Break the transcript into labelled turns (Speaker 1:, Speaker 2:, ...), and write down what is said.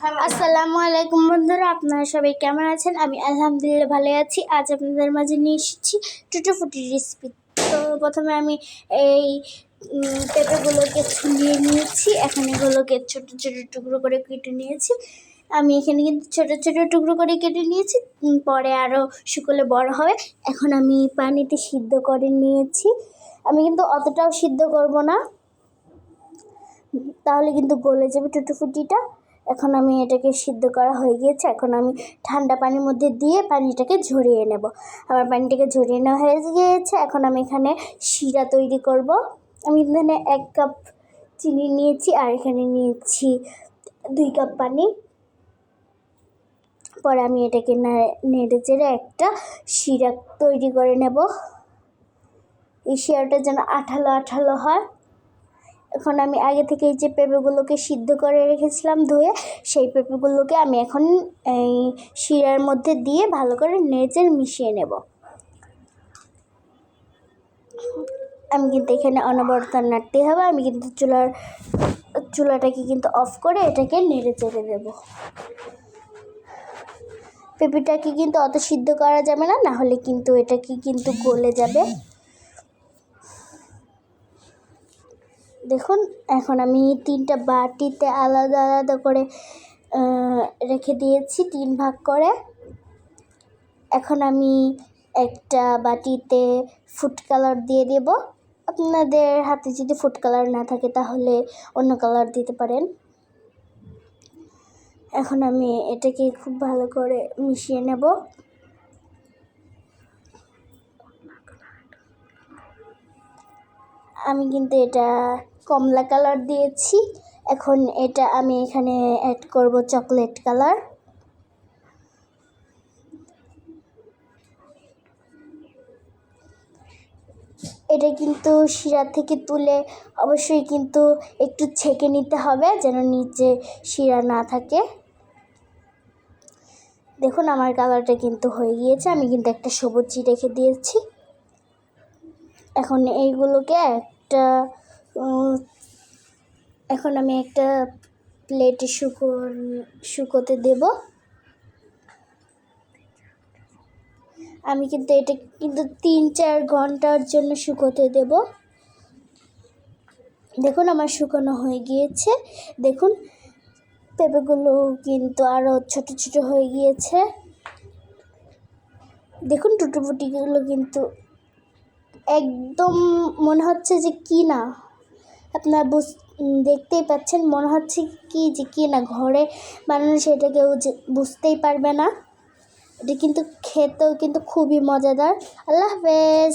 Speaker 1: আসসালামু আলাইকুম বন্ধুরা, আপনারা সবাই কেমন আছেন? আমি আলহামদুলিল্লাহ ভালো আছি। আজ আপনাদের মাঝে নিয়ে এসেছি টুটোফুটি রেসিপি। তো প্রথমে আমি এই পেঁপেগুলোকে ছুলিয়ে নিয়েছি। এখন এগুলোকে ছোট ছোট টুকরো করে কেটে নিয়েছি। আমি এখানে কিন্তু ছোট ছোট টুকরো করে কেটে নিয়েছি, পরে আরও শুকোলে বড় হবে। এখন আমি পানিতে সিদ্ধ করে নিয়েছি। আমি কিন্তু অতটাও সিদ্ধ করব না, তাহলে কিন্তু গলে যাবে টুটোফুটিটা। এখন আমি এটাকে সিদ্ধ করা হয়ে গিয়েছে। এখন আমি ঠান্ডা পানির মধ্যে দিয়ে পানিটাকে ঝরিয়ে নেব। আমার পানিটাকে ঝরিয়ে নেওয়া হয়ে গিয়েছে। এখন আমি এখানে শিরা তৈরি করব। আমি এখানে 1 কাপ চিনি নিয়েছি, আর এখানে নিয়েছি 2 কাপ পানি। পরে আমি এটাকে নেড়ে চেড়ে একটা শিরা তৈরি করে নেব। এই শিরাটা যেন আঠালো আঠালো হয়। এখন আমি আগে থেকে এই যে পেঁপেগুলোকে সিদ্ধ করে রেখেছিলাম ধুয়ে, সেই পেঁপেগুলোকে আমি এখন এই শিরার মধ্যে দিয়ে ভালো করে নেড়ে মিশিয়ে নেব। আমি কিন্তু এখানে অনবরত নাড়তে হবে। আমি কিন্তু চুলাটাকে কিন্তু অফ করে এটাকে নেড়ে চেড়ে দেব। পেঁপেটাকে কিন্তু অত সিদ্ধ করা যাবে না, না হলে কিন্তু এটাকে কিন্তু গলে যাবে। দেখুন, এখন আমি 3টা বাটিতে আলাদা আলাদা করে রেখে দিয়েছি, 3 ভাগ করে। এখন আমি একটা বাটিতে ফুড কালার দিয়ে দেব। আপনাদের হাতে যদি ফুড কালার না থাকে তাহলে অন্য কালার দিতে পারেন। এখন আমি এটাকে খুব ভালো করে মিশিয়ে নেব। আমি কিন্তু এটা কমলা কালার দিয়েছি। এখন এটা আমি এখানে অ্যাড করব চকলেট কালার। এটা কিন্তু শিরা থেকে তুলে অবশ্যই কিন্তু একটু ছেঁকে নিতে হবে, যেন নিচে শিরা না থাকে। দেখুন, আমার কালারটা কিন্তু হয়ে গিয়েছে। আমি কিন্তু একটা সবুজ রেখে দিয়েছি। এখন এইগুলোকে এখন আমি একটা প্লেটে শুকোতে দেব। আমি কিন্তু এটা কিন্তু 3-4 ঘন্টার জন্য শুকোতে দেব। দেখুন, আমার শুকানো হয়ে গিয়েছে। দেখুন, পেঁপেগুলো কিন্তু আরও ছোট ছোট হয়ে গিয়েছে। দেখুন, টুটোপুটিগুলো কিন্তু একদম মনে হচ্ছে যে কি না, আপনারা দেখতেই পাচ্ছেন, মনে হচ্ছে কি না ঘরে বানানো, সেটা কেউ বুঝতেই পারবে না। এটা কিন্তু খেতেও কিন্তু খুবই মজাদার। আল্লাহ হাফেজ।